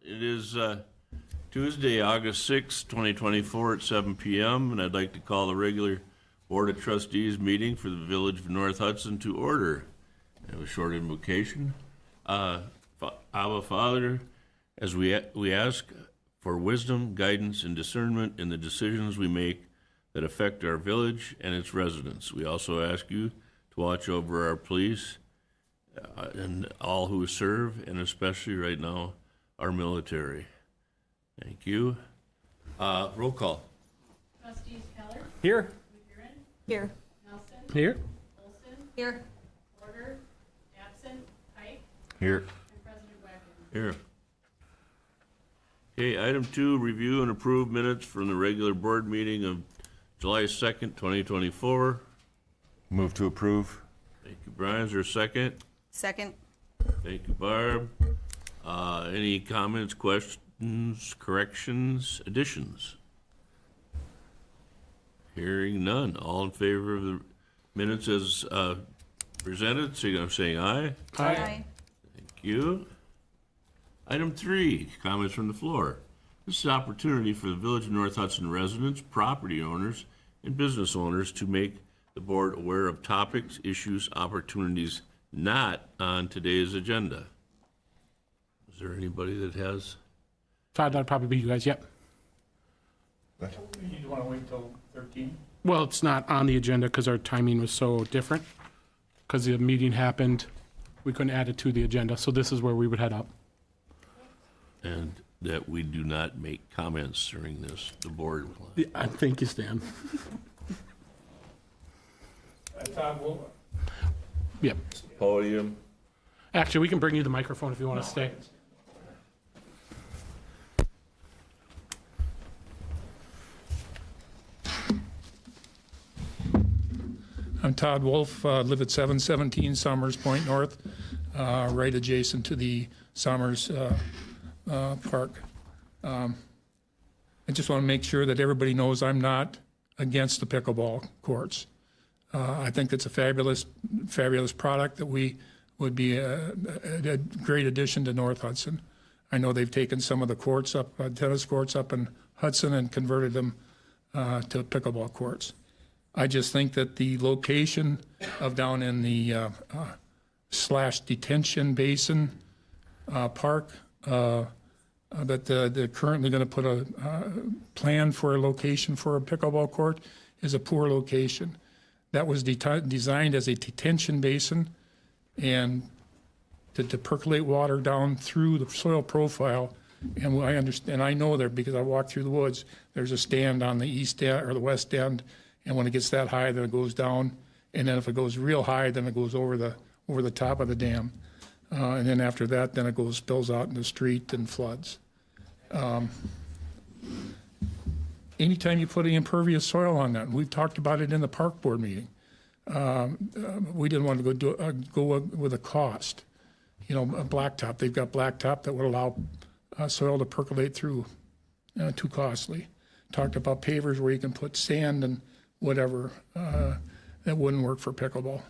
It is Tuesday, August 6th, 2024 at 7 p.m., and I'd like to call the regular Board of Trustees meeting for the Village of North Hudson to order. I have a short invocation. Abba, Father, as we ask for wisdom, guidance, and discernment in the decisions we make that affect our village and its residents. We also ask you to watch over our police and all who serve, and especially right now, our military. Thank you. Roll call. Trustees Keller. Here. Buchanan. Here. Nelson. Here. Olson. Here. Porter. Absent. Pike. Here. And President Wagner. Here. Okay, item 2, review and approve minutes from the regular board meeting of July 2nd, 2024. Move to approve. Thank you, Brian. Is there a second? Second. Thank you, Barb. Any comments, questions, corrections, additions? Hearing none. All in favor of the minutes as presented, so I'm saying aye. Aye. Thank you. Item 3, comments from the floor. This is an opportunity for the Village of North Hudson residents, property owners, and business owners to make the board aware of topics, issues, opportunities not on today's agenda. Is there anybody that has? Todd, that'd probably be you guys, yep. You want to wait till 13? Well, it's not on the agenda because our timing was so different. Because the meeting happened, we couldn't add it to the agenda, so this is where we would head up. And that we do not make comments during this, the board will. I think you stand. Todd, we'll, Yep. Podium. Actually, we can bring you the microphone if you want to stay. I'm Todd Wolf, live at 717 Summers Point North, right adjacent to the Summers Park. I just want to make sure that everybody knows I'm not against the pickleball courts. I think it's a fabulous product that would be a great addition to North Hudson. I know they've taken some of the courts up, tennis courts up in Hudson and converted them to pickleball courts. I just think that the location of down in the slash detention basin park, that they're currently going to put a plan for a location for a pickleball court is a poor location. That was designed as a detention basin and to percolate water down through the soil profile. And I understand, I know there because I walked through the woods. There's a stand on the east end or the west end, and when it gets that high, then it goes down. And then if it goes real high, then it goes over the top of the dam. And then after that, then it spills out in the street and floods. Anytime you put any impervious soil on that, and we've talked about it in the park board meeting, we didn't want to go with a cost. You know, a blacktop, they've got blacktop that would allow soil to percolate through, too costly. Talked about pavers where you can put sand and whatever, that wouldn't work for pickleball.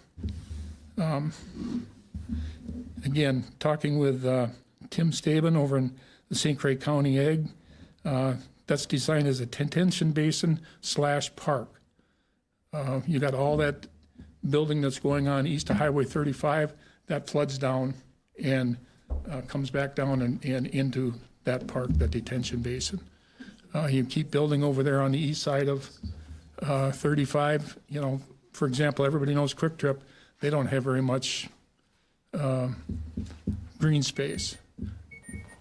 Again, talking with Tim Staben over in the St. Croix County Ag, that's designed as a detention basin / park. You got all that building that's going on east of Highway 35, that floods down and comes back down and into that park, that detention basin. You keep building over there on the east side of 35. You know, for example, everybody knows Quick Trip. They don't have very much green space.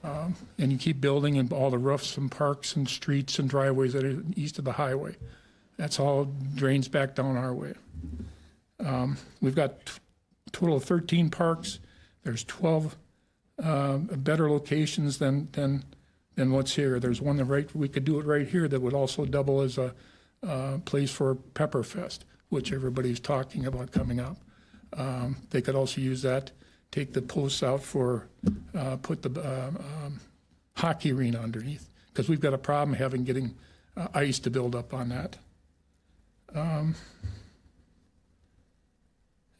And you keep building in all the roofs and parks and streets and driveways that are east of the highway. That's all drains back down our way. We've got a total of 13 parks. There's 12 better locations than what's here. There's one that we could do it right here that would also double as a place for Pepperfest, which everybody's talking about coming up. They could also use that, take the posts out for, put the hockey arena underneath, because we've got a problem getting ice to build up on that.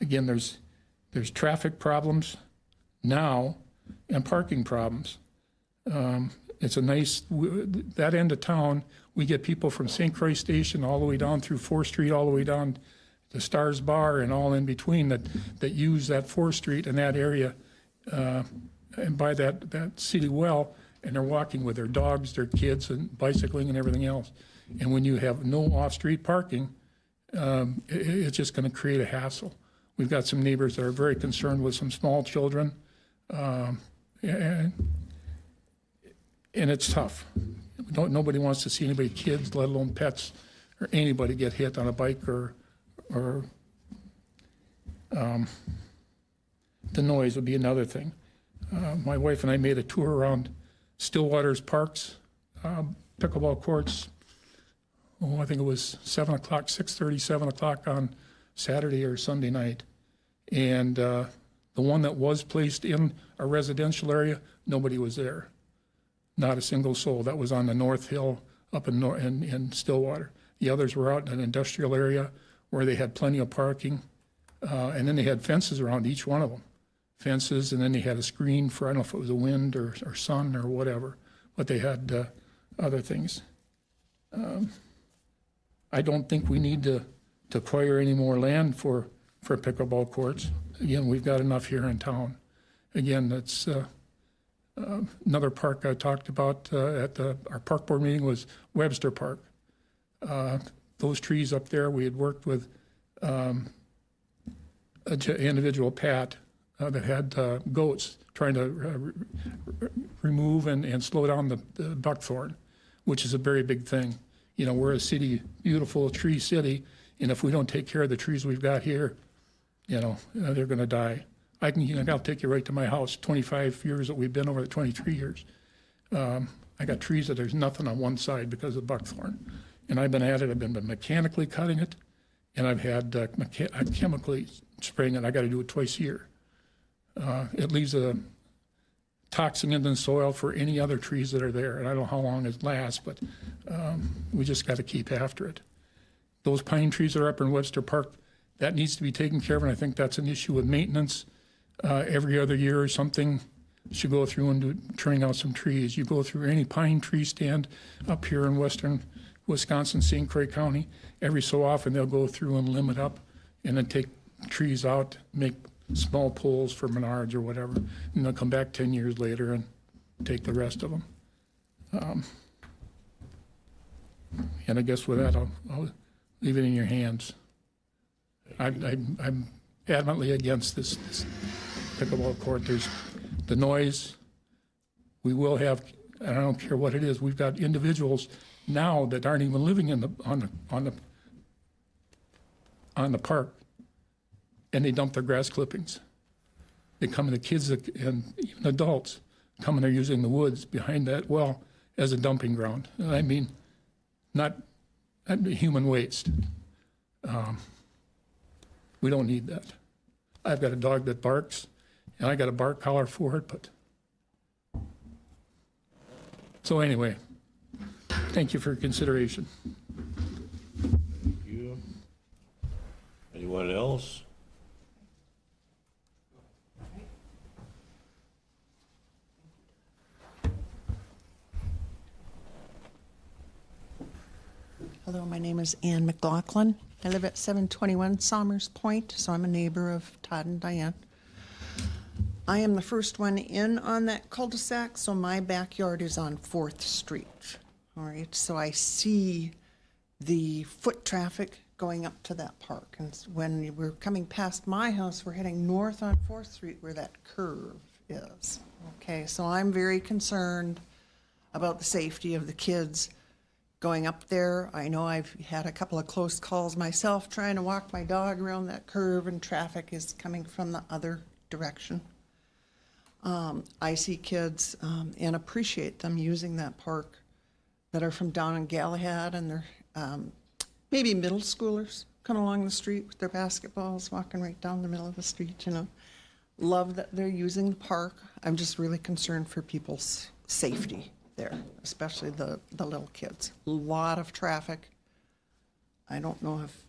Again, there's traffic problems now and parking problems. It's a nice, that end of town, we get people from St. Croix Station all the way down through 4th Street, all the way down to Stars Bar and all in between that use that 4th Street and that area and by that city well, and they're walking with their dogs, their kids, and bicycling and everything else. And when you have no off-street parking, it's just going to create a hassle. We've got some neighbors that are very concerned with some small children, and it's tough. Nobody wants to see anybody, kids, let alone pets, or anybody get hit on a bike or the noise would be another thing. My wife and I made a tour around Stillwater's parks, pickleball courts. Oh, I think it was 7 o'clock, 6:30, 7 o'clock on Saturday or Sunday night. And the one that was placed in a residential area, nobody was there. Not a single soul. That was on the North Hill up in Stillwater. The others were out in an industrial area where they had plenty of parking. And then they had fences around each one of them. Fences, and then they had a screen for, I don't know if it was a wind or sun or whatever, but they had other things. I don't think we need to acquire any more land for pickleball courts. Again, we've got enough here in town. Again, that's another park I talked about at our park board meeting was Webster Park. Those trees up there, we had worked with an individual, Pat, that had goats, trying to remove and slow down the buckthorn, which is a very big thing. You know, we're a city, beautiful tree city, and if we don't take care of the trees we've got here, you know, they're going to die. I'll take you right to my house. 25 years that we've been over, 23 years. I got trees that there's nothing on one side because of buckthorn, and I've been at it. I've been mechanically cutting it, and I've had chemically spraying it. I got to do it twice a year. It leaves a toxin in the soil for any other trees that are there. And I don't know how long it lasts, but we just got to keep after it. Those pine trees that are up in Webster Park, that needs to be taken care of, and I think that's an issue with maintenance. Every other year or something, should go through and turning out some trees. You go through any pine tree stand up here in western Wisconsin, St. Croix County, every so often they'll go through and limb it up and then take trees out, make small poles for Menards or whatever, and they'll come back 10 years later and take the rest of them. And I guess with that, I'll leave it in your hands. I'm adamantly against this pickleball court. There's the noise. We will have, and I don't care what it is, we've got individuals now that aren't even living on the park, and they dump their grass clippings. They come, the kids and even adults come and they're using the woods behind that well as a dumping ground. And I mean, not human waste. We don't need that. I've got a dog that barks, and I got a bark collar for it, but. So anyway, thank you for your consideration. Thank you. Anyone else? Hello, my name is Ann McLaughlin. I live at 721 Somers Point, so I'm a neighbor of Todd and Diane. I am the first one in on that cul-de-sac, so my backyard is on 4th Street. All right, so I see the foot traffic going up to that park. And when we're coming past my house, we're heading north on 4th Street where that curve is. Okay, so I'm very concerned about the safety of the kids going up there. I know I've had a couple of close calls myself trying to walk my dog around that curve, and traffic is coming from the other direction. I see kids and appreciate them using that park that are from down in Galahad, and they're maybe middle schoolers coming along the street with their basketballs, walking right down the middle of the street, you know. Love that they're using the park. I'm just really concerned for people's safety there, especially the little kids. A lot of traffic. I don't know if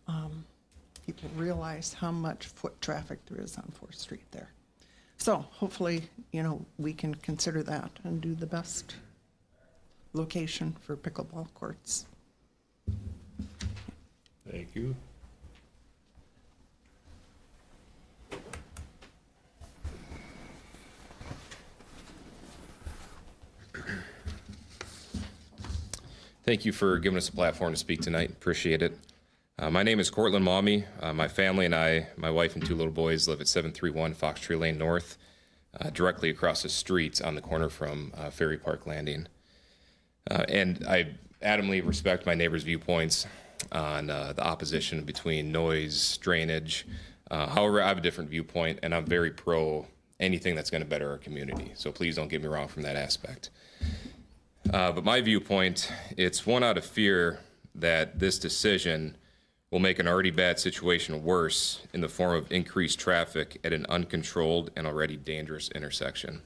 people realize how much foot traffic there is on 4th Street there. So hopefully, we can consider that and do the best location for pickleball courts. Thank you. Thank you for giving us a platform to speak tonight. Appreciate it. My name is Cortland Mommy. My family and I, my wife and 2 little boys, live at 731 Fox Tree Lane North, directly across the street on the corner from Ferry Park Landing. And I adamantly respect my neighbors' viewpoints on the opposition between noise, drainage. However, I have a different viewpoint, and I'm very pro anything that's going to better our community. So please don't get me wrong from that aspect. But my viewpoint, it's one out of fear that this decision will make an already bad situation worse in the form of increased traffic at an uncontrolled and already dangerous intersection.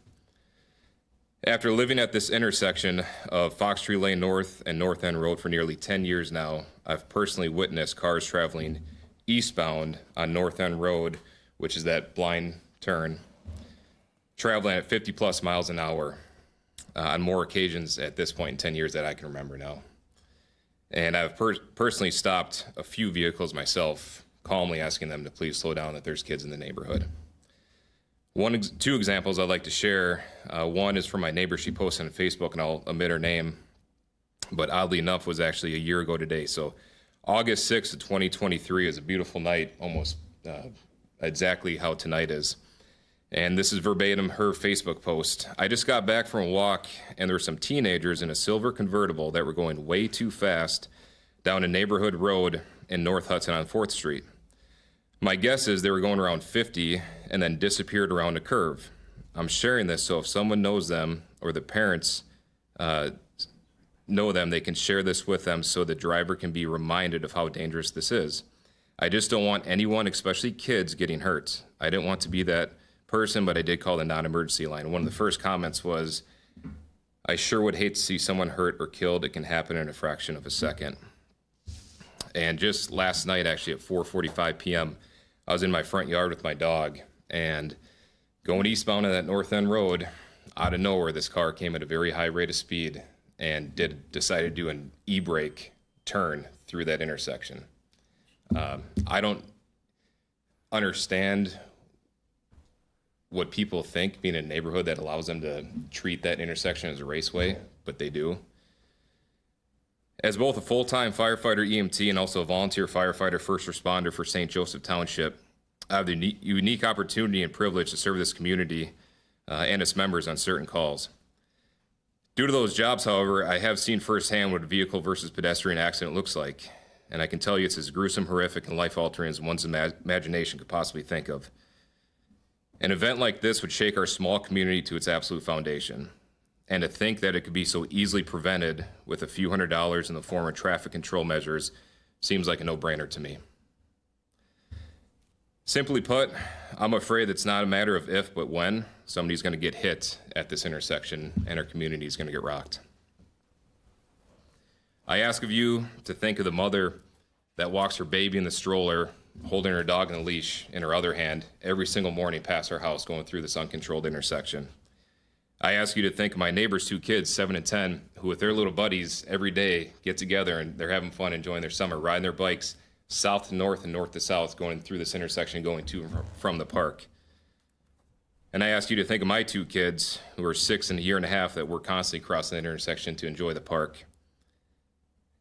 After living at this intersection of Fox Tree Lane North and North End Road for nearly 10 years now, I've personally witnessed cars traveling eastbound on North End Road, which is that blind turn, traveling at 50 plus miles an hour. On more occasions at this point in 10 years that I can remember now. And I've personally stopped a few vehicles myself, calmly asking them to please slow down, that there's kids in the neighborhood. 2 examples I'd like to share. One is from my neighbor. She posted on Facebook, and I'll omit her name, but oddly enough was actually a year ago today. So August 6th of 2023 is a beautiful night, almost exactly how tonight is. And this is verbatim her Facebook post. I just got back from a walk, and there were some teenagers in a silver convertible that were going way too fast down a neighborhood road in North Hudson on 4th Street. My guess is they were going around 50 and then disappeared around a curve. I'm sharing this so if someone knows them or the parents know them, they can share this with them so the driver can be reminded of how dangerous this is. I just don't want anyone, especially kids, getting hurt. I didn't want to be that person, but I did call the non-emergency line. One of the first comments was, I sure would hate to see someone hurt or killed. It can happen in a fraction of a second. And just last night, actually at 4:45 p.m., I was in my front yard with my dog and going eastbound on that North End Road. Out of nowhere, this car came at a very high rate of speed and decided to do an e-brake turn through that intersection. I don't understand what people think being in a neighborhood that allows them to treat that intersection as a raceway, but they do. As both a full-time firefighter EMT and also a volunteer firefighter first responder for St. Joseph Township, I have the unique opportunity and privilege to serve this community and its members on certain calls. Due to those jobs, however, I have seen firsthand what a vehicle versus pedestrian accident looks like, and I can tell you it's as gruesome, horrific, and life-altering as one's imagination could possibly think of. An event like this would shake our small community to its absolute foundation. And to think that it could be so easily prevented with a few $100s in the form of traffic control measures seems like a no-brainer to me. Simply put, I'm afraid it's not a matter of if, but when somebody's going to get hit at this intersection and our community is going to get rocked. I ask of you to think of the mother that walks her baby in the stroller, holding her dog in a leash in her other hand every single morning past our house going through this uncontrolled intersection. I ask you to think of my neighbor's 2 kids, 7 and 10, who with their little buddies every day get together and they're having fun, enjoying their summer, riding their bikes south to north and north to south, going through this intersection, going to and from the park. And I ask you to think of my 2 kids who are 6 and a year and a half that we're constantly crossing that intersection to enjoy the park.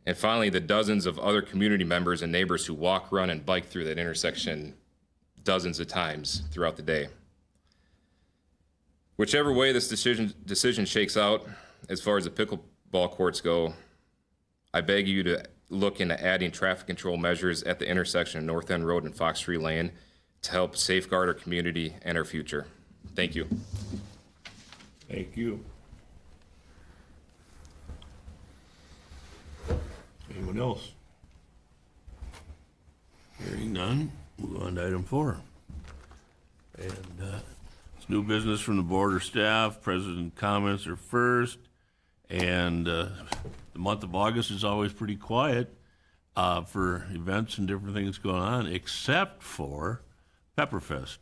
And finally, the dozens of other community members and neighbors who walk, run, and bike through that intersection dozens of times throughout the day. Whichever way this decision shakes out, as far as the pickleball courts go, I beg you to look into adding traffic control measures at the intersection of North End Road and Fox Tree Lane to help safeguard our community and our future. Thank you. Thank you. Anyone else? Hearing none, move on to item 4. And it's new business from the board or staff. President comments are first. And the month of August is always pretty quiet for events and different things going on, except for Pepperfest.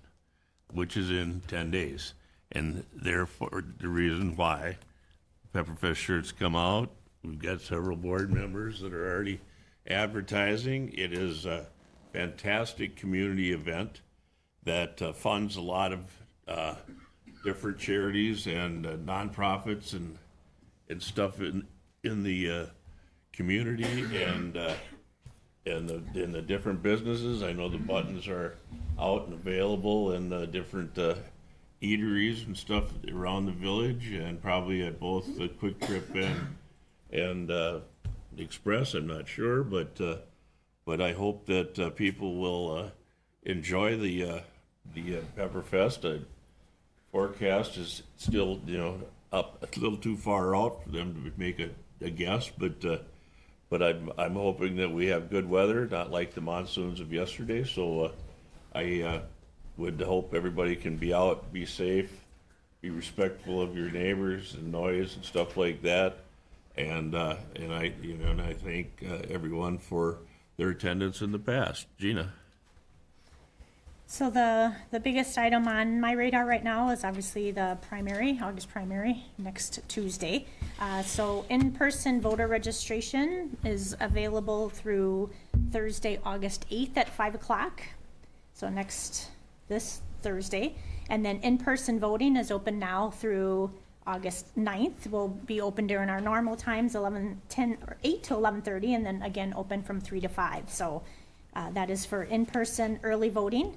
which is in 10 days. And therefore, the reason why Pepperfest shirts come out, we've got several board members that are already advertising. It is a fantastic community event that funds a lot of different charities and nonprofits and stuff in the community and in the different businesses. I know the buttons are out and available in the different eateries and stuff around the village, and probably at both the Quick Trip and Express. I'm not sure, but I hope that people will enjoy the Pepperfest. Forecast is still, up a little too far out for them to make a guess, but I'm hoping that we have good weather, not like the monsoons of yesterday. So I would hope everybody can be out, be safe, be respectful of your neighbors and noise and stuff like that. And I thank everyone for their attendance in the past. Gina. So the biggest item on my radar right now is obviously the primary, August primary, next Tuesday. So in-person voter registration is available through Thursday, August 8th at 5 o'clock. So this Thursday. And then in-person voting is open now through August 9th. Will be open during our normal times, 8 to 11:30, and then again open from 3 to 5. So that is for in-person early voting.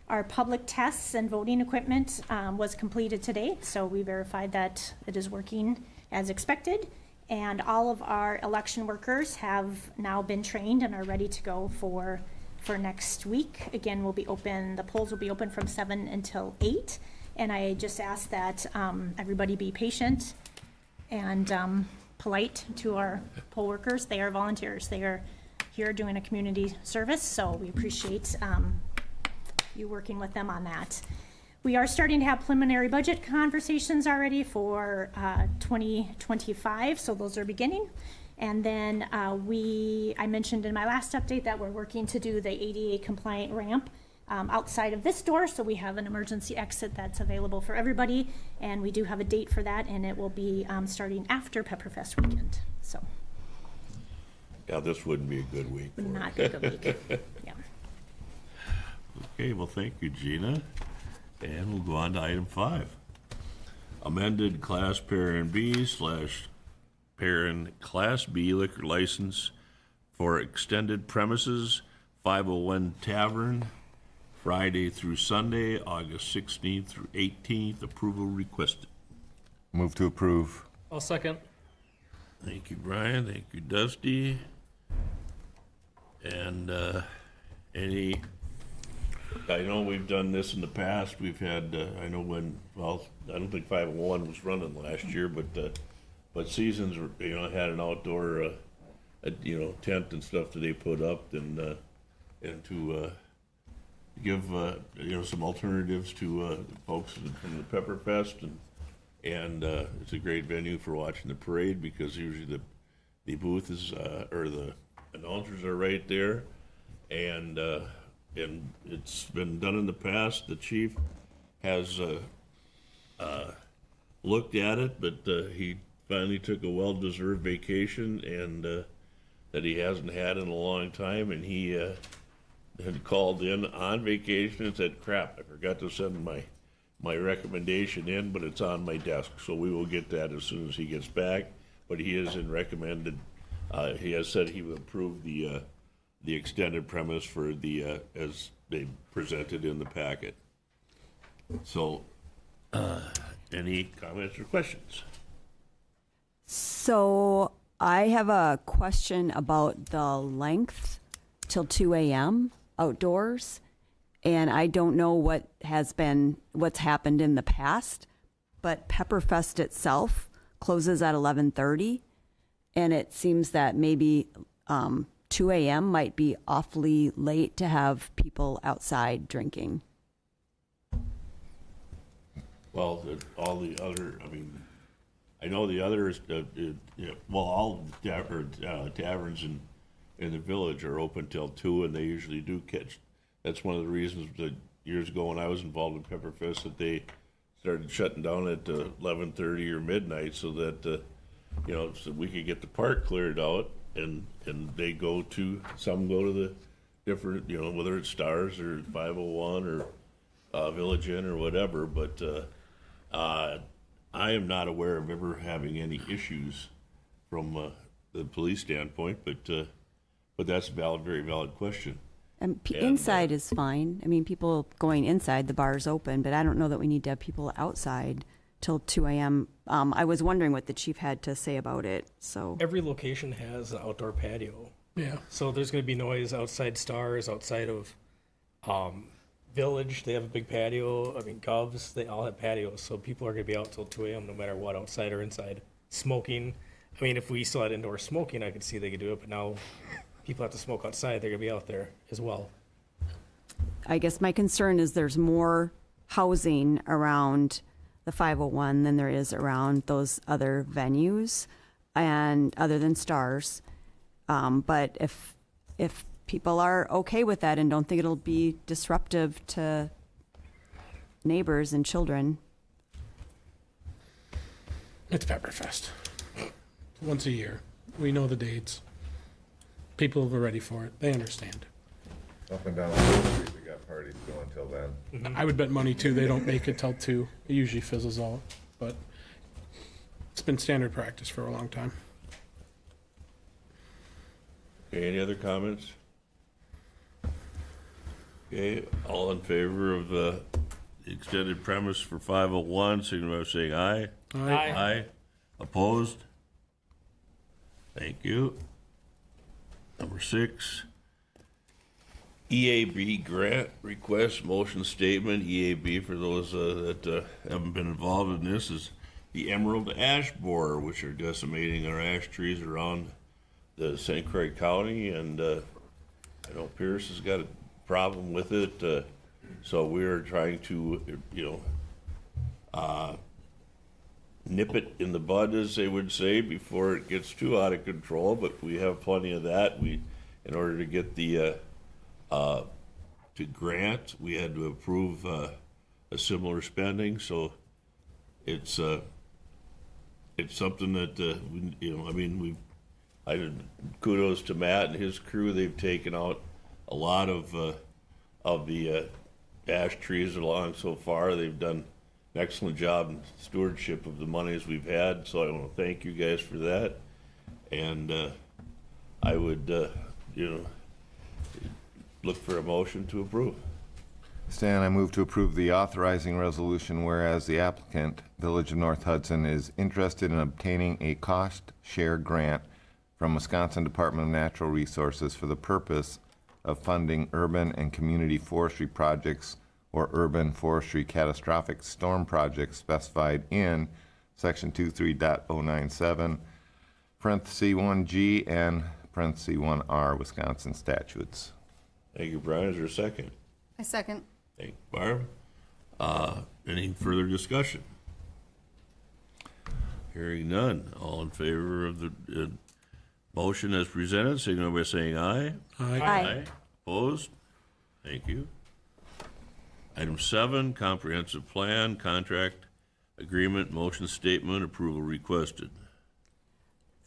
Our public tests and voting equipment was completed today, so we verified that it is working as expected. And all of our election workers have now been trained and are ready to go for next week. Again, the polls will be open from 7 until 8. And I just ask that everybody be patient and polite to our poll workers. They are volunteers. They are here doing a community service, so we appreciate you working with them on that. We are starting to have preliminary budget conversations already for 2025, so those are beginning. And then I mentioned in my last update that we're working to do the ADA compliant ramp outside of this door, so we have an emergency exit that's available for everybody, and we do have a date for that, and it will be starting after Pepperfest weekend. So. Yeah, this wouldn't be a good week. Would not be a good week. Yeah. Okay, well, thank you, Gina. And we'll go on to item 5. Amended Class Parent B / Parent Class B liquor license for extended premises, 501 Tavern, Friday through Sunday, August 16th through 18th. Approval requested. Move to approve. I'll second. Thank you, Brian. Thank you, Dusty. And I know we've done this in the past. We've had, I don't think 501 was running last year, but Seasons, had an outdoor, tent and stuff that they put up and to give, some alternatives to folks from the Pepperfest and it's a great venue for watching the parade because usually the booth is, or the announcers are right there and it's been done in the past. The chief has looked at it, but he finally took a well-deserved vacation and that he hasn't had in a long time, and he had called in on vacation and said, crap, I forgot to send my recommendation in, but it's on my desk, so we will get that as soon as he gets back. But he is in recommended, he has said he would approve the extended premise for the, as they presented in the packet. So, any comments or questions? So I have a question about the length till 2 a.m. outdoors. And I don't know what's happened in the past, but Pepperfest itself closes at 11:30. And it seems that maybe 2 a.m. might be awfully late to have people outside drinking. Well, all the other, I know the others, all taverns in the village are open till 2, and they usually do catch. That's one of the reasons that years ago when I was involved in Pepperfest, that they started shutting down at 11:30 or midnight so that, so we could get the park cleared out, and they some go to the different, whether it's Stars or 501 or Village Inn or whatever, but I am not aware of ever having any issues from the police standpoint, but that's a very valid question. And inside is fine. I mean, people going inside, the bar's open, but I don't know that we need to have people outside till 2 a.m. I was wondering what the chief had to say about it, so. Every location has an outdoor patio. Yeah. So there's going to be noise outside Stars, outside of Village. They have a big patio. I mean, Govs, they all have patios. So people are going to be out till 2 a.m. no matter what, outside or inside. Smoking. I mean, if we still had indoor smoking, I could see they could do it. But now people have to smoke outside. They're going to be out there as well. I guess my concern is there's more housing around the 501 than there is around those other venues, and other than Stars. But if people are okay with that and don't think it'll be disruptive to neighbors and children. It's Pepperfest. Once a year. We know the dates. People are ready for it. They understand. Up and down the street, we got parties going till then. I would bet money, too, they don't make it till 2. It usually fizzles out, but it's been standard practice for a long time. Okay, any other comments? Okay, all in favor of the extended premise for 501, signify by saying aye. Aye. Aye. Opposed? Thank you. Number 6, EAB grant request motion statement. EAB, for those that haven't been involved in this, is the emerald ash borer, which are decimating our ash trees around the St. Croix County, and I know Pierce has got a problem with it, so we're trying to, nip it in the bud, as they would say, before it gets too out of control. But we have plenty of that. In order to get the to grant, we had to approve a similar spending. So it's something that kudos to Matt and his crew. They've taken out a lot of the ash trees along so far. They've done an excellent job in stewardship of the monies we've had, so I want to thank you guys for that. And I would, look for a motion to approve. Stan, I move to approve the authorizing resolution, whereas the applicant, Village of North Hudson, is interested in obtaining a cost share grant from Wisconsin Department of Natural Resources for the purpose of funding urban and community forestry projects or urban forestry catastrophic storm projects specified in section 23.097, parenthesis 1G and parenthesis 1R Wisconsin statutes. Thank you, Brian. Is there a second? I second. Thank you, Barb. Any further discussion? Hearing none. All in favor of the motion as presented, signal by saying aye. Aye. Aye. Opposed? Thank you. Item 7, comprehensive plan, contract agreement, motion statement, approval requested.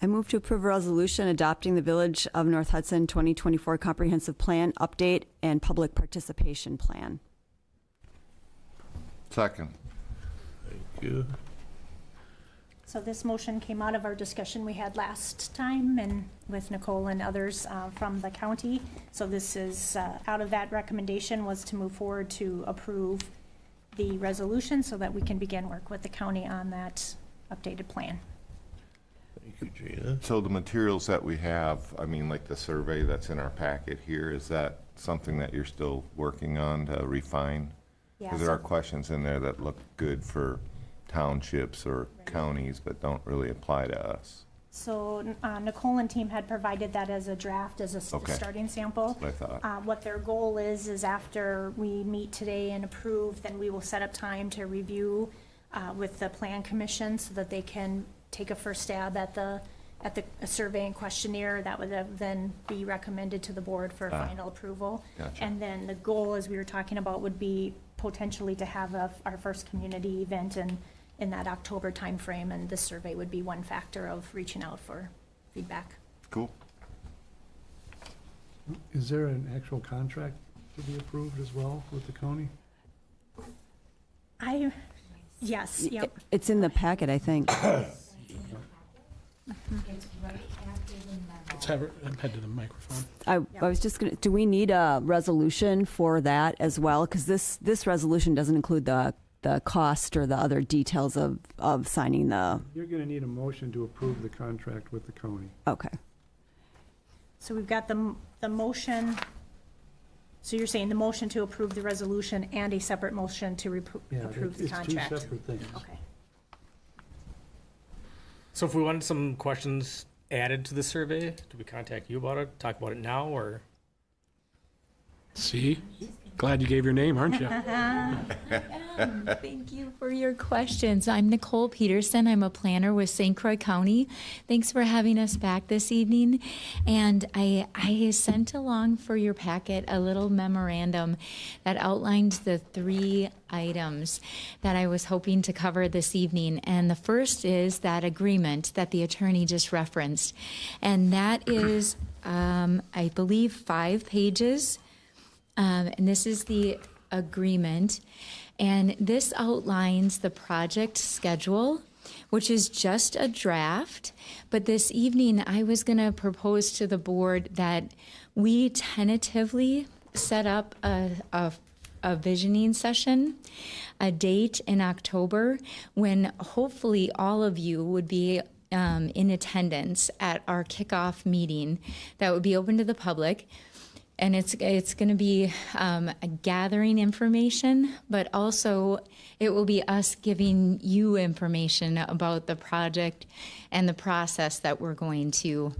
I move to approve a resolution adopting the Village of North Hudson 2024 Comprehensive Plan Update and Public Participation Plan. Second. Thank you. So this motion came out of our discussion we had last time and with Nicole and others from the county. So this is, out of that recommendation was to move forward to approve the resolution so that we can begin work with the county on that updated plan. Thank you, Gina. So the materials that we have, like the survey that's in our packet here, is that something that you're still working on to refine? Yeah, Because there are questions in there that look good for townships or counties, but don't really apply to us. So Nicole and team had provided that as a draft, as a Okay. starting sample. That's what I thought. What their goal is after we meet today and approve, then we will set up time to review with the plan commission so that they can take a first stab at a survey and questionnaire that would then be recommended to the board for final approval. Gotcha. And then the goal, as we were talking about, would be potentially to have our first community event in that October timeframe, and this survey would be one factor of reaching out for feedback. Cool. Is there an actual contract to be approved as well with the county? Yes, yep. It's in the packet, I think. Let's have her head to the microphone. I was just gonna, do we need a resolution for that as well? Because this resolution doesn't include the cost or the other details of signing the, You're going to need a motion to approve the contract with the county. okay. So we've got the motion, so you're saying the motion to approve the resolution and a separate motion to approve the contract? It's two separate things. Okay. So if we wanted some questions added to the survey, do we contact you about it, talk about it now, or? See? Glad you gave your name, aren't you? Thank you for your questions. I'm Nicole Peterson. I'm a planner with St. Croix County. Thanks for having us back this evening. And I sent along for your packet a little memorandum that outlined the 3 items that I was hoping to cover this evening. And the first is that agreement that the attorney just referenced. And that is, I believe, 5 pages. And this is the agreement. And this outlines the project schedule, which is just a draft. But this evening, I was going to propose to the board that we tentatively set up a visioning session, a date in October, when hopefully all of you would be in attendance at our kickoff meeting that would be open to the public. And it's going to be gathering information, but also it will be us giving you information about the project and the process that we're going to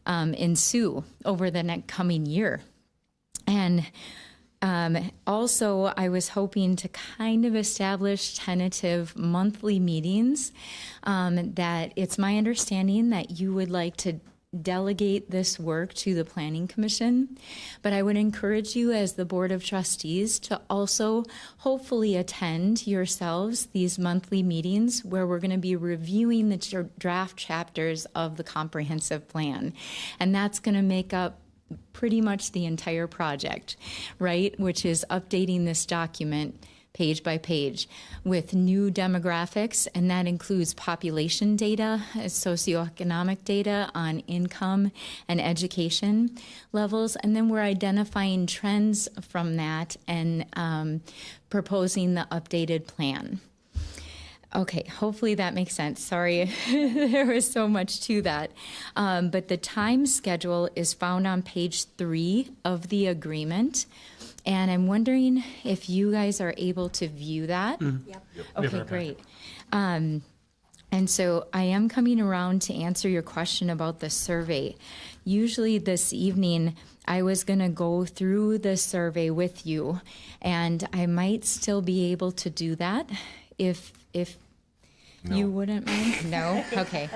ensue over the coming year. And also, I was hoping to kind of establish tentative monthly meetings that it's my understanding that you would like to delegate this work to the Planning Commission, but I would encourage you as the Board of Trustees to also hopefully attend yourselves these monthly meetings where we're going to be reviewing the draft chapters of the comprehensive plan. And that's going to make up pretty much the entire project, right? Which is updating this document page by page with new demographics, and that includes population data, socioeconomic data on income and education levels, and then we're identifying trends from that and proposing the updated plan. Okay, hopefully that makes sense. Sorry, there was so much to that. But the time schedule is found on page 3 of the agreement. And I'm wondering if you guys are able to view that. Yep. Okay, great. And so I am coming around to answer your question about the survey. Usually this evening, I was going to go through the survey with you, and I might still be able to do that if No. you wouldn't mind? No? Okay.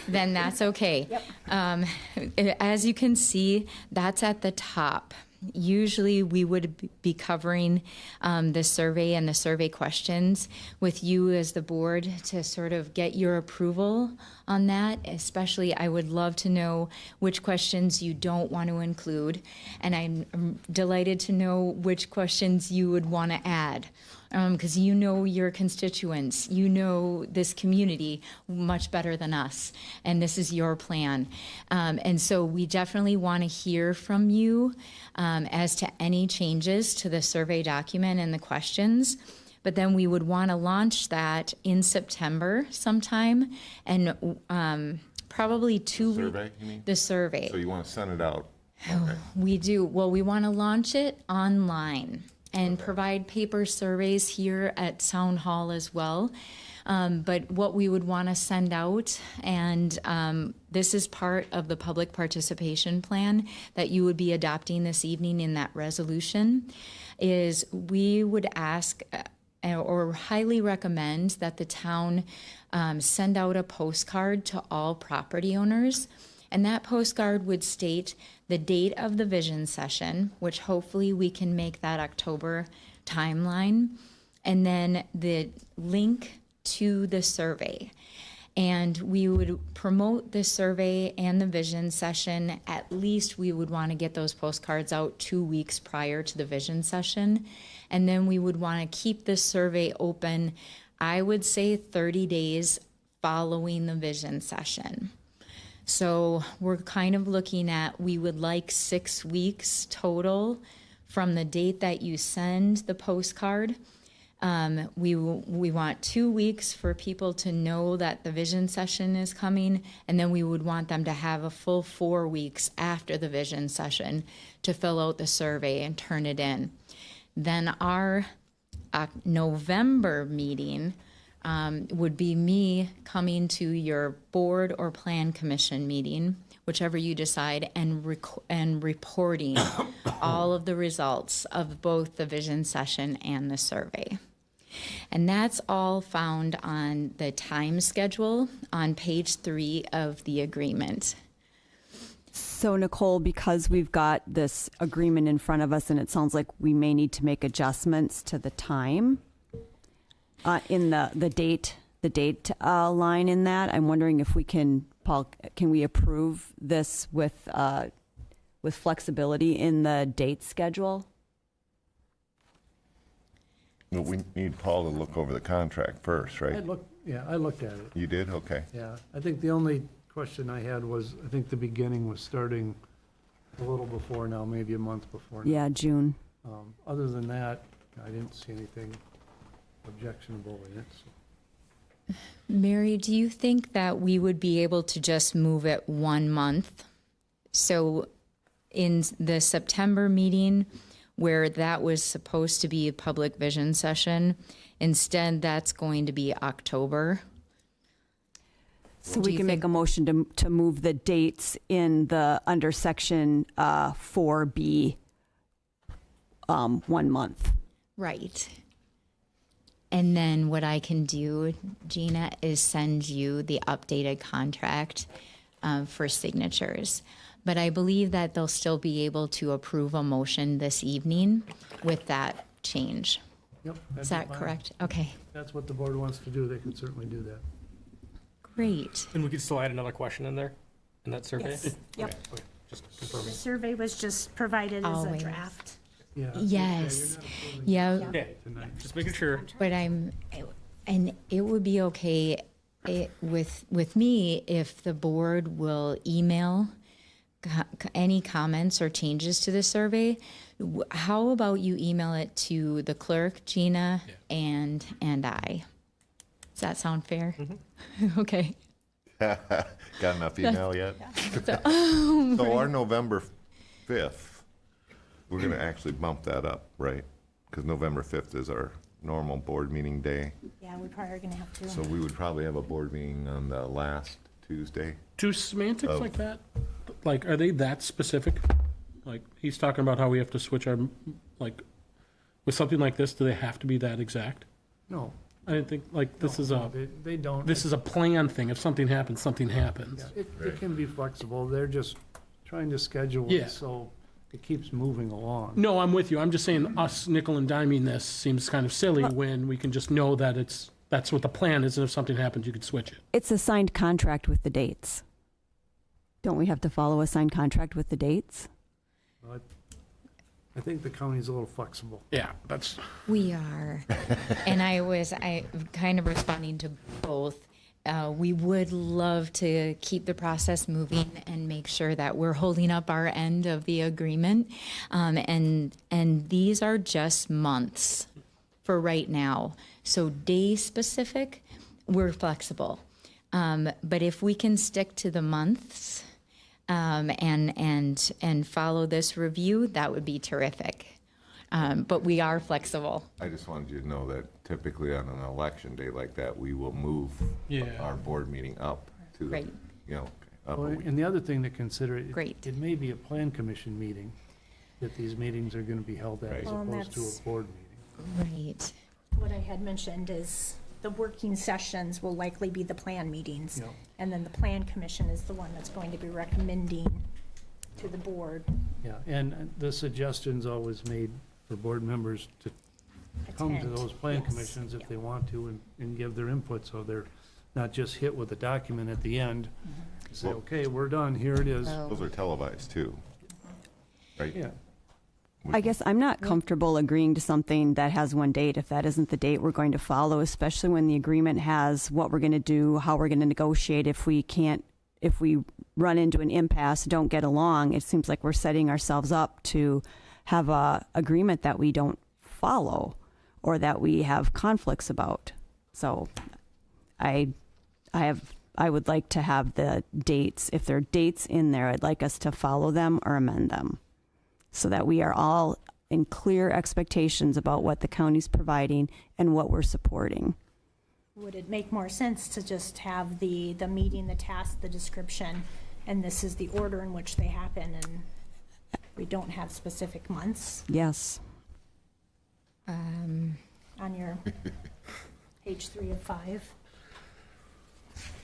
Then that's okay. As you can see, that's at the top. Usually we would be covering the survey and the survey questions with you as the board to sort of get your approval on that. Especially, I would love to know which questions you don't want to include, and I'm delighted to know which questions you would want to add. Because you know your constituents, you know this community much better than us, and this is your plan. And so we definitely want to hear from you as to any changes to the survey document and the questions. But then we would want to launch that in September sometime, and probably 2 weeks. Survey, you mean? The survey. So you want to send it out? Okay. We do. Well, we want to launch it online and provide paper surveys here at Sound Hall as well. But what we would want to send out, and this is part of the public participation plan that you would be adopting this evening in that resolution, is we would ask or highly recommend that the town send out a postcard to all property owners. And that postcard would state the date of the vision session, which hopefully we can make that October timeline, and then the link to the survey. And we would promote the survey and the vision session. At least we would want to get those postcards out 2 weeks prior to the vision session. And then we would want to keep the survey open, I would say 30 days following the vision session. So we're kind of looking at, we would like 6 weeks total from the date that you send the postcard. We want 2 weeks for people to know that the vision session is coming, and then we would want them to have a full 4 weeks after the vision session to fill out the survey and turn it in. Then our November meeting would be me coming to your board or plan commission meeting, whichever you decide, and reporting all of the results of both the vision session and the survey. And that's all found on the time schedule on page 3 of the agreement. So Nicole, because we've got this agreement in front of us and it sounds like we may need to make adjustments to the time in the date line in that, I'm wondering if we can, Paul, can we approve this with flexibility in the date schedule? But we need Paul to look over the contract first, right? I looked at it. You did? Okay. Yeah, I think the only question I had was, I think the beginning was starting a little before now, maybe a month before now. Yeah, June. Other than that, I didn't see anything objectionable in it. So. Mary, do you think that we would be able to just move it 1 month? So in the September meeting, where that was supposed to be a public vision session, instead that's going to be October. So we can make a motion to move the dates in the under section 4B 1 month. Right. And then what I can do, Gina, is send you the updated contract for signatures. But I believe that they'll still be able to approve a motion this evening with that change. Yep. Is that correct? Okay, If that's what the board wants to do, they can certainly do that. great. And we could still add another question in there, in that survey? Yes. Yep. Okay, just The confirming. survey was just provided as a Always. draft. Yeah. Yes. You're not approving Yeah, Okay, tonight. just making sure. but and it would be okay with me if the board will email any comments or changes to the survey. How about you email it to the clerk, Gina, and I? Does that sound fair? Okay. Got enough email yet? So, So our November 5th, we're going to actually bump that up, right? Because November 5th is our normal board meeting day. Yeah, we probably are gonna have to. So we would probably have a board meeting on the last Tuesday. Do semantics Oh. like that, like, are they that specific? Like, he's talking about how we have to switch our, like, with something like this, do they have to be that exact? No. I didn't think, like, this is no, they don't. this is a plan thing. If something happens, something happens. Yeah, it can be flexible. They're just trying to schedule Yeah. it so it keeps moving along. No, I'm with you. I'm just saying us nickel and diming this seems kind of silly when we can just know that that's what the plan is, and if something happens, you could switch it. It's a signed contract with the dates. Don't we have to follow a signed contract with the dates? But I think the county's a little flexible. Yeah, that's, we are. And I kind of responding to both. We would love to keep the process moving and make sure that we're holding up our end of the agreement. And these are just months for right now. So day specific, we're flexible. But if we can stick to the months and follow this review, that would be terrific. But we are flexible. I just wanted you to know that typically on an election day like that, we will move Yeah. our board meeting up to the, Great. you know, up a Well, week. and the other thing to consider, Great. it may be a plan commission meeting that these meetings are going to be held at as Right. opposed to That's- a board meeting. Right. what I had mentioned is the working sessions will likely be the plan meetings. Yeah. And then the plan commission is the one that's going to be recommending to the board. Yeah, and the suggestion's always made for board members to come to Attend. those plan Yes. commissions if Yeah. they want to and give their input, so they're not just hit with a document at the end. Say, Well- okay, we're done, here it is. Those are televised too, right? Yeah, I guess I'm not comfortable agreeing to something that has one date if that isn't the date we're going to follow, especially when the agreement has what we're going to do, how we're going to negotiate. If we run into an impasse, don't get along, it seems like we're setting ourselves up to have a agreement that we don't follow or that we have conflicts about. So I would like to have the dates. If there are dates in there, I'd like us to follow them or amend them so that we are all in clear expectations about what the county's providing and what we're supporting. Would it make more sense to just have the meeting, the task, the description, and this is the order in which they happen, and we don't have specific months Yes. on your page 3 of 5?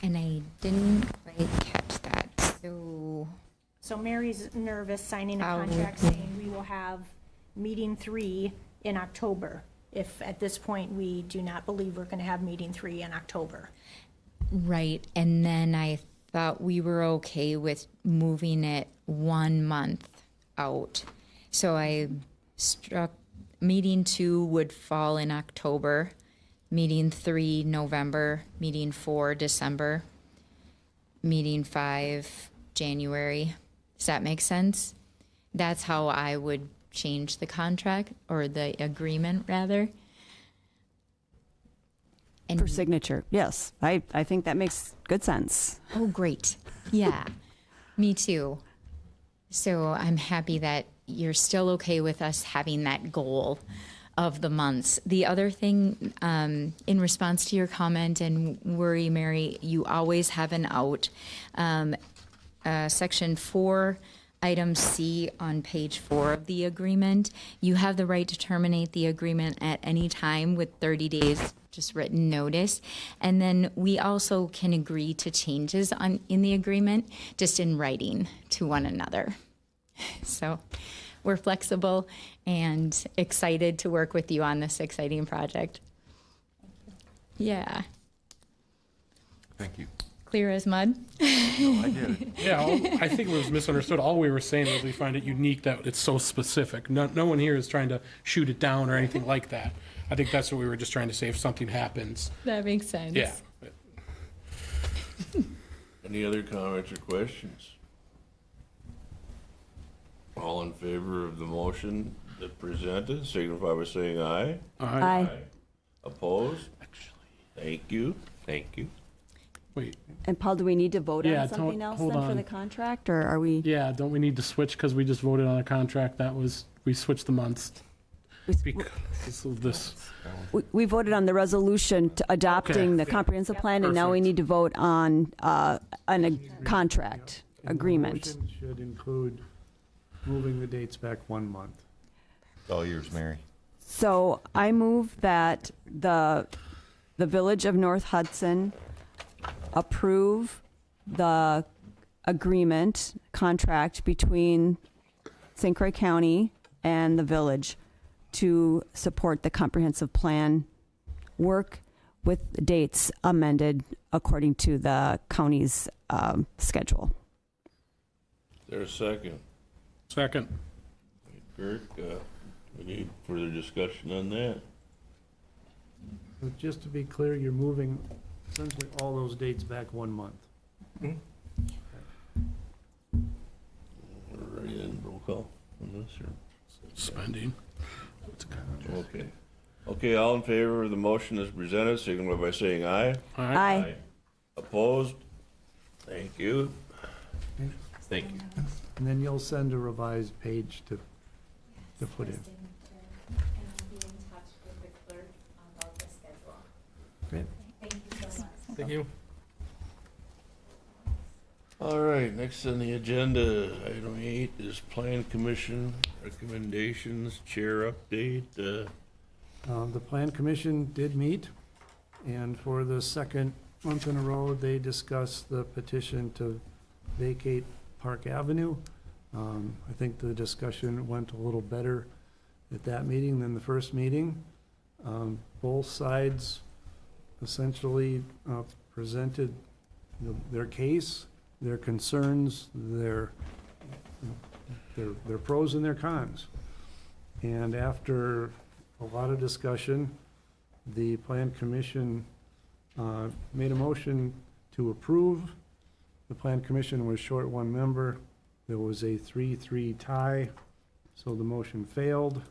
And I didn't quite catch that. So Mary's nervous signing a How would contract we- saying we will have meeting 3 in October, if at this point we do not believe we're going to have meeting 3 in October. right, and then I thought we were okay with moving it 1 month out. So I struck meeting 2 would fall in October, meeting 3 November, meeting 4 December, meeting 5 January. Does that make sense? That's how I would change the contract, or the agreement rather. And For signature, yes. I think that makes good sense. oh, great. Yeah, me too. So I'm happy that you're still okay with us having that goal of the months. The other thing, in response to your comment and worry, Mary, you always have an out. Section 4, item C on page 4 of the agreement, you have the right to terminate the agreement at any time with 30 days just written notice. And then we also can agree to changes in the agreement, just in writing to one another. So we're flexible and excited to work with you on this exciting project. Yeah, Thank you. clear as mud. I get it. Yeah, I think it was misunderstood. All we were saying was we find it unique that it's so specific. No one here is trying to shoot it down or anything like that. I think that's what we were just trying to say if something happens. That makes sense. Yeah. Any other comments or questions? All in favor of the motion that presented, signify by saying aye. Aye. Opposed? Thank you, thank you. Wait, And Paul, do we need to vote Yeah, on something don't- else hold then for on. the contract, or are we? yeah, don't we need to switch because we just voted on a contract we switched the months because of this? We voted on the resolution to adopting the comprehensive plan, and now we Perfect. need to vote on a contract And the agreement. motion should include moving the dates back 1 month. It's all yours, Mary. So I move that the Village of North Hudson approve the agreement, contract between St. Croix County and the village to support the comprehensive plan work with dates amended according to the county's schedule. Is there a second? Second. Kirk, we need further discussion on that. But just to be clear, you're moving essentially all those dates back 1 month. We're ready then, roll call on this, or? Spending. Okay. Okay, all in favor of the motion as presented, signify by saying aye. All right. Aye. Opposed? Thank you. Thank you. And then you'll send a revised page to put in. And I'll be in touch with the clerk about the schedule. Great. Thank you so much. Thank you. All right, next on the agenda, item 8 is Plan Commission recommendations, chair update. The Plan Commission did meet, and for the second month in a row, they discussed the petition to vacate Park Avenue. I think the discussion went a little better at that meeting than the first meeting. Both sides essentially presented their case, their concerns, their pros and their cons. And after a lot of discussion, the Plan Commission made a motion to approve. The Plan Commission was short one member. There was a 3-3 tie, so the motion failed.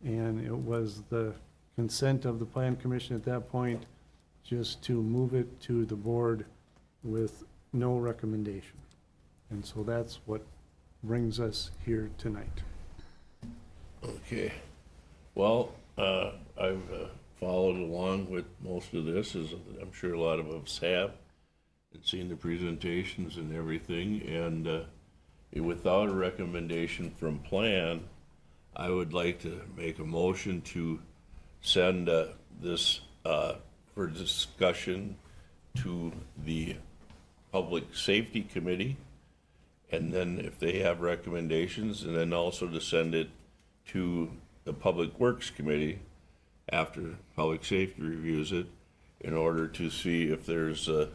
And it was the consent of the Plan Commission at that point just to move it to the board with no recommendation. And so that's what brings us here tonight. Okay. Well, I've followed along with most of this, as I'm sure a lot of us have, and seen the presentations and everything. And without a recommendation from Plan, I would like to make a motion to send this for discussion to the Public Safety Committee, and then if they have recommendations, and then also to send it to the Public Works Committee after Public Safety reviews it, in order to see if there's the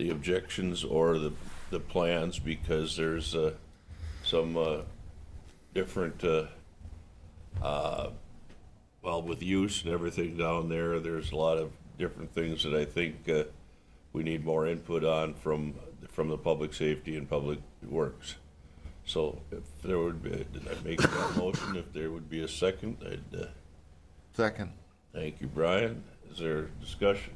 objections or the plans, because there's some different well, with use and everything down there, there's a lot of different things that I think we need more input on from the Public Safety and Public Works. So if there would be, did I make that motion? If there would be a second, I'd... Second. Thank you, Brian. Is there discussion?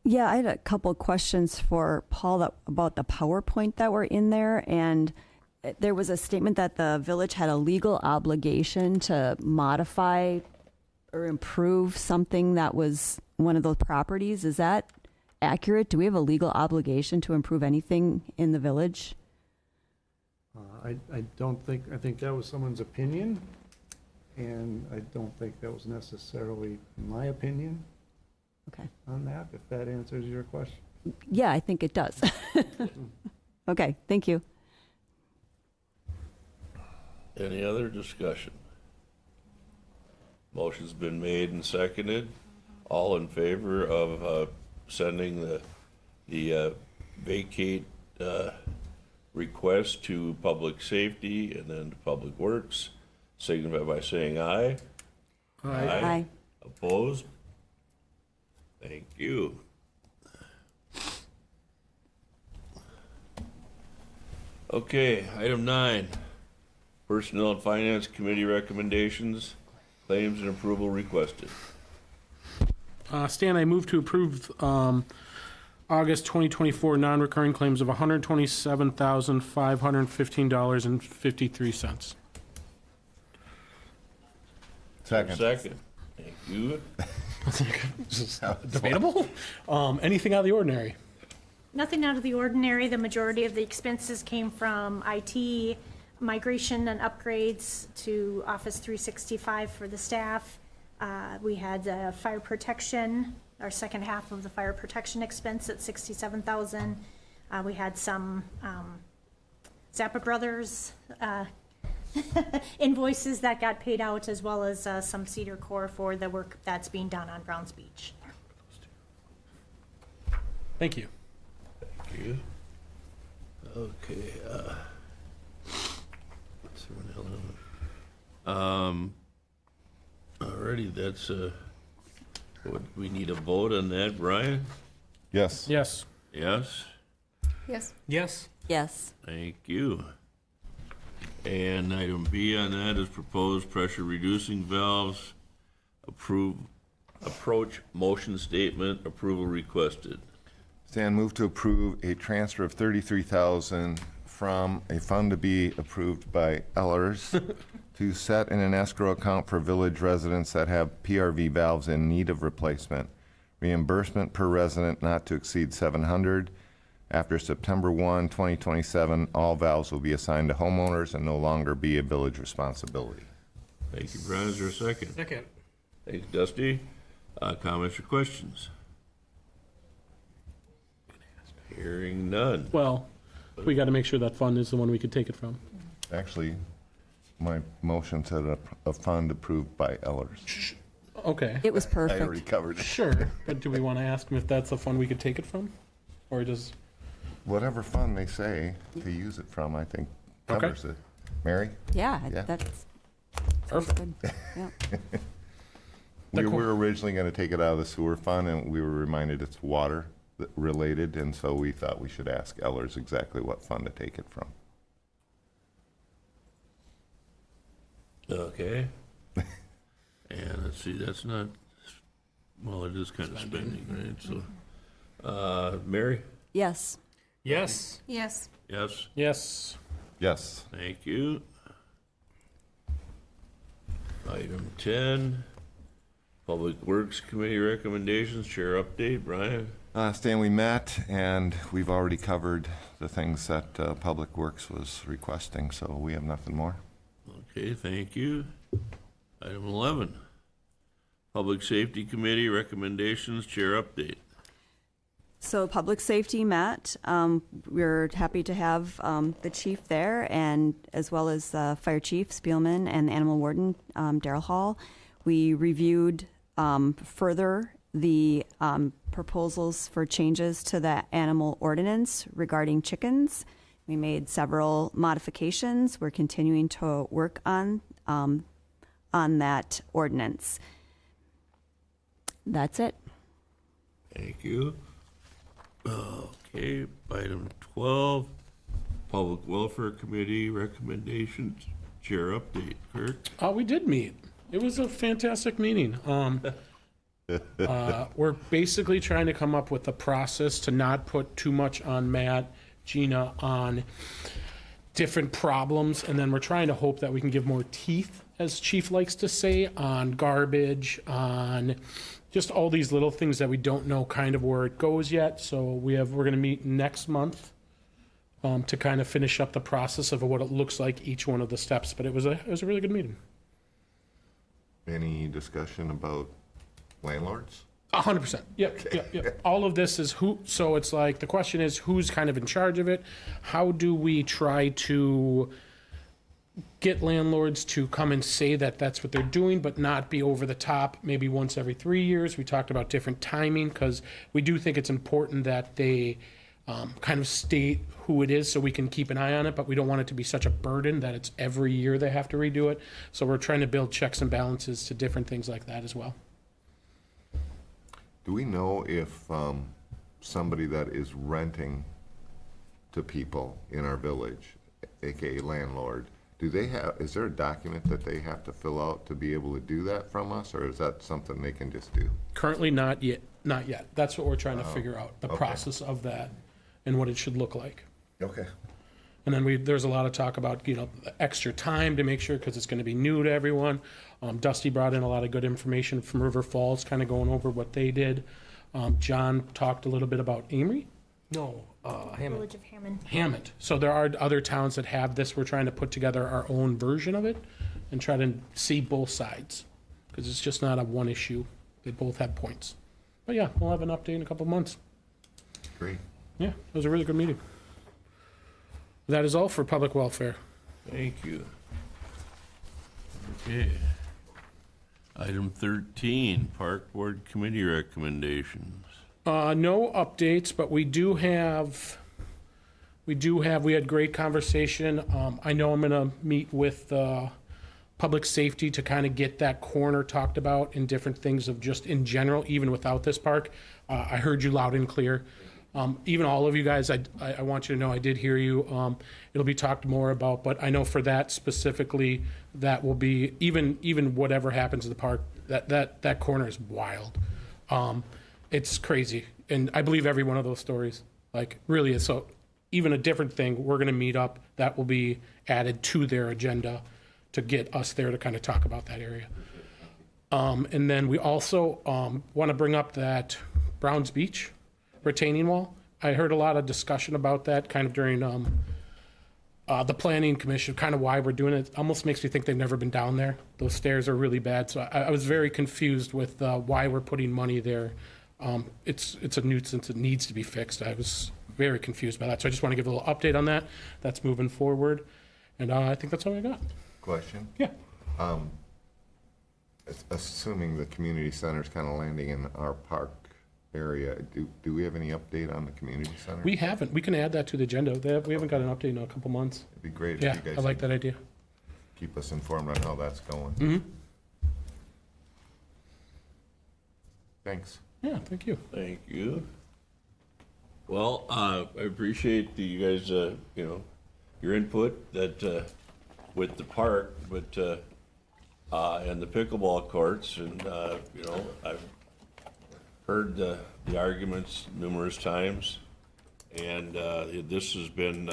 Yeah, I had a couple questions for Paul about the PowerPoint that were in there, and there was a statement that the village had a legal obligation to modify or improve something that was one of those properties. Is that accurate? Do we have a legal obligation to improve anything in the village? I don't think, I think that was someone's opinion, and I don't think that was necessarily my opinion Okay. on that, if that answers your question. Yeah, I think it does. Okay, thank you. Any other discussion? Motion's been made and seconded. All in favor of sending the vacate request to Public Safety and then to Public Works, signify by saying aye. Aye. Opposed? Thank you. Okay, item 9. Personnel and Finance Committee recommendations, claims and approval requested. Stan, I move to approve August 2024 non-recurring claims of $127,515.53. Second. Second. Thank you. Debatable? Anything out of the ordinary? Nothing out of the ordinary. The majority of the expenses came from IT, migration and upgrades to Office 365 for the staff. We had fire protection, our second half of the fire protection expense at $67,000. We had some Zappa Brothers invoices that got paid out, as well as some Cedar Core for the work that's being done on Browns Beach. Thank you. Thank you. Okay. What's the one? Alrighty, that's we need a vote on that, Brian? Yes. Yes. Yes? Yes. Yes. Thank you. And item B on that is proposed pressure reducing valves, approach motion statement, approval requested. Stan, move to approve a transfer of $33,000 from a fund to be approved by Ellers to set in an escrow account for village residents that have PRV valves in need of replacement. Reimbursement per resident not to exceed $700. After September 1, 2027, all valves will be assigned to homeowners and no longer be a village responsibility. Thank you, Brian. Is there a second? Second. Thanks, Dusty. Comments or questions? Hearing none. Well, we got to make sure that fund is the one we could take it from. Actually, my motion said a fund approved by Ellers. Okay, It was I already perfect. covered it. sure. But do we want to ask them if that's the fund we could take it from? Or does, Whatever fund they say to use it from, I think covers it. Mary? Yeah, Yeah. that's perfect. good. Yeah. We cool. were originally going to take it out of the sewer fund, and we were reminded it's water related, and so we thought we should ask Ellers exactly what fund to take it from. Okay. And let's see, that's not, well, it is kind of spending, right? So, Mary? Yes. Yes. Yes. Yes? Yes. Yes. Thank you. Item 10, Public Works Committee recommendations, chair update, Brian? Stan, we met, and we've already covered the things that Public Works was requesting, so we have nothing more. Okay, thank you. Item 11, Public Safety Committee recommendations, chair update. So Public Safety met. We're happy to have the chief there, and as well as Fire Chief Spielman and the Animal Warden Daryl Hall. We reviewed further the proposals for changes to the animal ordinance regarding chickens. We made several modifications. We're continuing to work on that ordinance. That's it. Thank you. Okay, item 12, Public Welfare Committee recommendations, chair update. Kirk? We did meet. It was a fantastic meeting. We're basically trying to come up with a process to not put too much on Matt, Gina, on different problems, and then we're trying to hope that we can give more teeth, as Chief likes to say, on garbage, on just all these little things that we don't know kind of where it goes yet. So we're going to meet next month to kind of finish up the process of what it looks like each one of the steps. But it was a really good meeting. Any discussion about landlords? 100%. Yep. All of this is so it's like, the question is, who's kind of in charge of it? How do we try to get landlords to come and say that that's what they're doing, but not be over the top, maybe once every 3 years? We talked about different timing, because we do think it's important that they kind of state who it is so we can keep an eye on it, but we don't want it to be such a burden that it's every year they have to redo it. So we're trying to build checks and balances to different things like that as well. Do we know if somebody that is renting to people in our village, aka landlord, is there a document that they have to fill out to be able to do that from us, or is that something they can just do? Currently, not yet. That's what we're trying to figure out, the okay. process of that and what it should look like. Okay. And then there's a lot of talk about, the extra time to make sure, because it's going to be new to everyone. Dusty brought in a lot of good information from River Falls, kind of going over what they did. John talked a little bit about Amory. No, Hammond. Village of Hammond. Hammond. So there are other towns that have this. We're trying to put together our own version of it and try to see both sides, because it's just not a one issue. They both have points. But yeah, we'll have an update in a couple of months. Great. Yeah, it was a really good meeting. That is all for public welfare. Thank you. Okay. Item 13, Park Board Committee recommendations. No updates, but we had great conversation. I know I'm gonna meet with public safety to kind of get that corner talked about and different things of just in general, even without this park. I heard you loud and clear. Even all of you guys, I want you to know I did hear you. It'll be talked more about, but I know for that specifically, that will be, even whatever happens to the park, that corner is wild. It's crazy. And I believe every one of those stories, like, really is. So even a different thing, we're gonna meet up, that will be added to their agenda to get us there to kind of talk about that area. And then we also want to bring up that Browns Beach retaining wall. I heard a lot of discussion about that kind of during the planning commission, kind of why we're doing it, almost makes me think they've never been down there. Those stairs are really bad, so I was very confused with why we're putting money there. It's a nuisance, it needs to be fixed. I was very confused by that, so I just want to give a little update on that. That's moving forward, and I think that's all I got. Question? Yeah. Assuming the community center is kind of landing in our park area, do we have any update on the community center? We haven't. We can add that to the agenda. We haven't got an update in a couple months. It'd be great Yeah, if you guys I like could that idea. keep us informed on how that's going. Mm-hmm. Thanks. Yeah, thank you. Thank you. Well, I appreciate you guys, your input that, with the park, but, and the pickleball courts, and, I've heard the arguments numerous times, and, this has been,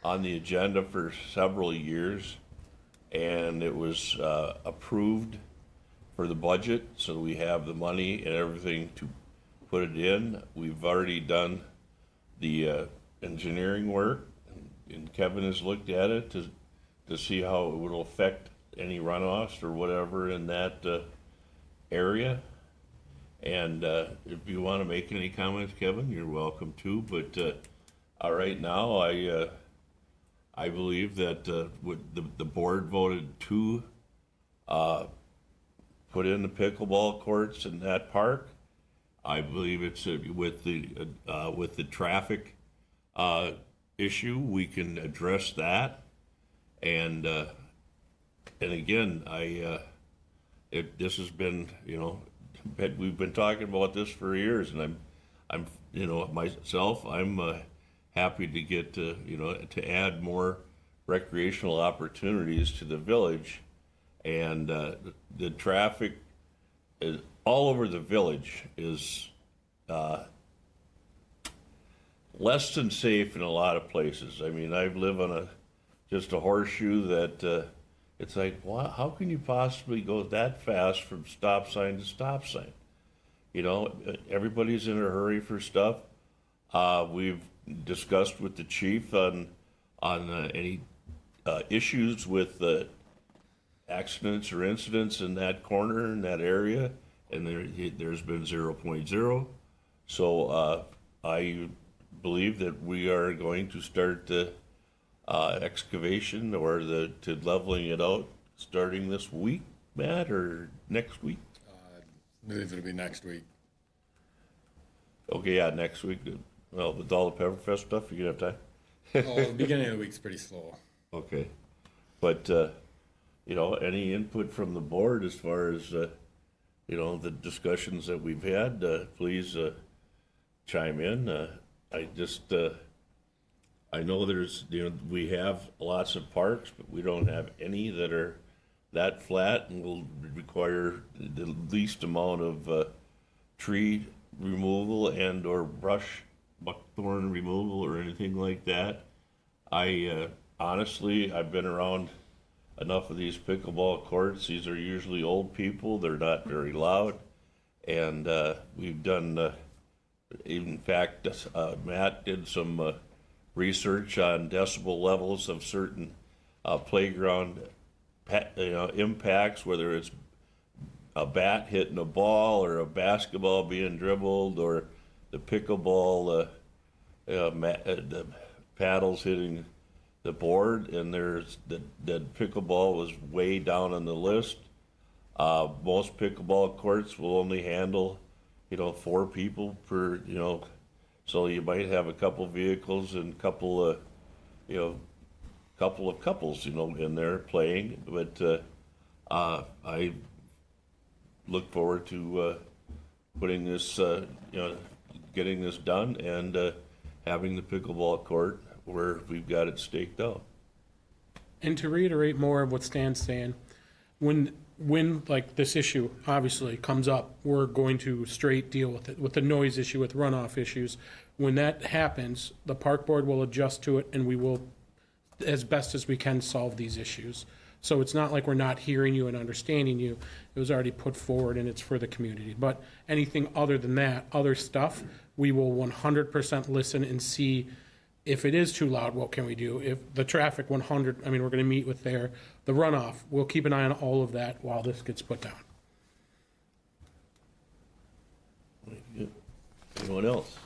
on the agenda for several years, and it was, approved for the budget, so we have the money and everything to put it in. We've already done the engineering work, and Kevin has looked at it to see how it will affect any runoffs or whatever in that area. And if you want to make any comments, Kevin, you're welcome to. But right now, I believe that the board voted to put in the pickleball courts in that park. I believe it's with the traffic issue, we can address that. And again, this has been, we've been talking about this for years, and I'm myself, I'm happy to get to add more recreational opportunities to the village, and the traffic is all over the village is less than safe in a lot of places. I mean, I live on just a horseshoe that it's like, wow, how can you possibly go that fast from stop sign to stop sign? Everybody's in a hurry for stuff. We've discussed with the chief on any issues with accidents or incidents in that corner, in that area, and there's been 0.0. So I believe that we are going to start the excavation or to leveling it out starting this week, Matt, or next week? I believe it'll be next week. Okay, yeah, next week. Well, with all the Pepperfest stuff, you gonna have time? The beginning of the week's pretty slow. Okay, but any input from the board as far as the discussions that we've had, please chime in. I know there's we have lots of parks, but we don't have any that are that flat and will require the least amount of tree removal and or brush buckthorn removal or anything like that. Honestly, I've been around enough of these pickleball courts. These are usually old people. They're not very loud. And we've done, in fact, Matt did some research on decibel levels of certain playground impacts, whether it's a bat hitting a ball or a basketball being dribbled or the pickleball, the paddles hitting the board, and there's that pickleball was way down on the list. Most pickleball courts will only handle, 4 people per, so you might have a couple vehicles and a couple of couples, in there playing. But I look forward to putting this, getting this done and having the pickleball court where we've got it staked out. And to reiterate more of what Stan's saying, when like this issue obviously comes up, we're going to straight deal with it, with the noise issue, with runoff issues. When that happens, the park board will adjust to it, and we will, as best as we can, solve these issues. So it's not like we're not hearing you and understanding you. It was already put forward, and it's for the community. But anything other than that, other stuff, we will 100% listen and see If it is too loud, what can we do? If the traffic 100, I mean, we're going to meet with the runoff. We'll keep an eye on all of that while this gets put down. Anyone else?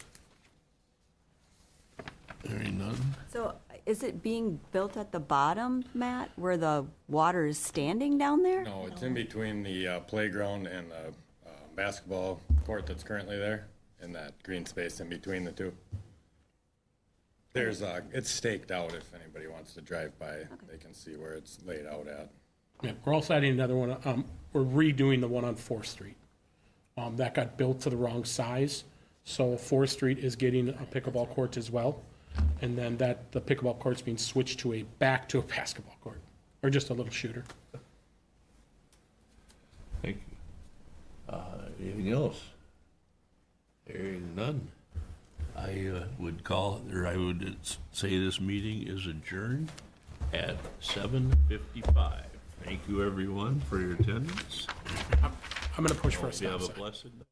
Hearing none? So is it being built at the bottom, Matt, where the water is standing down there? No, it's in between the playground and the basketball court that's currently there, and that green space in between the two. There's it's staked out. If anybody wants to drive by, they can see where it's laid out at. Yeah, we're also adding another one. We're redoing the one on 4th Street. That got built to the wrong size. So 4th Street is getting a pickleball court as well. And then the pickleball court's being switched back to a basketball court, or just a little shooter. Thank you. Anything else? Hearing none. I would say this meeting is adjourned at 7:55. Thank you, everyone, for your attendance. I'm going to push for a Hope you stop have a sign. blessed day.